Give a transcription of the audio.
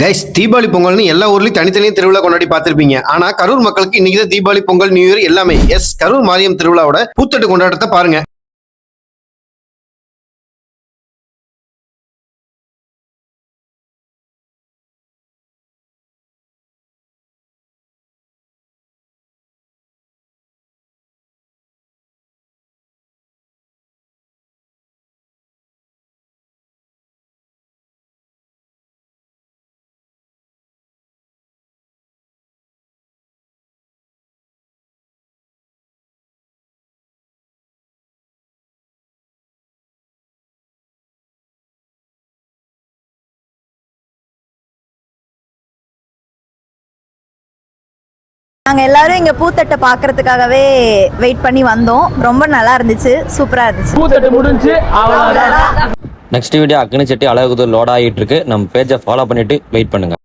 Guys, Deepavali பொங்கல்னு எல்லா ஊர்லயும் தனித்தனியாக திருவிழா கொண்டாடி பார்த்திருப்பீங்க. ஆனா கரூர் மக்களுக்கு இன்னைக்கு தான் தீபாவளி, பொங்கல், நியூ இயர் எல்லாமே. எஸ், கரூர் மாரியம் திருவிழாவோட பூத்தட்டு கொண்டாட்டத்தை பாருங்க. நாங்கள் எல்லாரும் இங்கே பூத்தட்டை பார்க்கறதுக்காகவே வெயிட் பண்ணி வந்தோம். ரொம்ப நல்லா இருந்துச்சு, சூப்பராக இருந்துச்சு. பூத்தட்டு முடிஞ்சு நெக்ஸ்ட் வீடியோ அக்னி செட்டி அழகுதூர் லோட் ஆகிட்டு இருக்கு. நம்ம பேஜை ஃபாலோ பண்ணிட்டு வெயிட் பண்ணுங்க.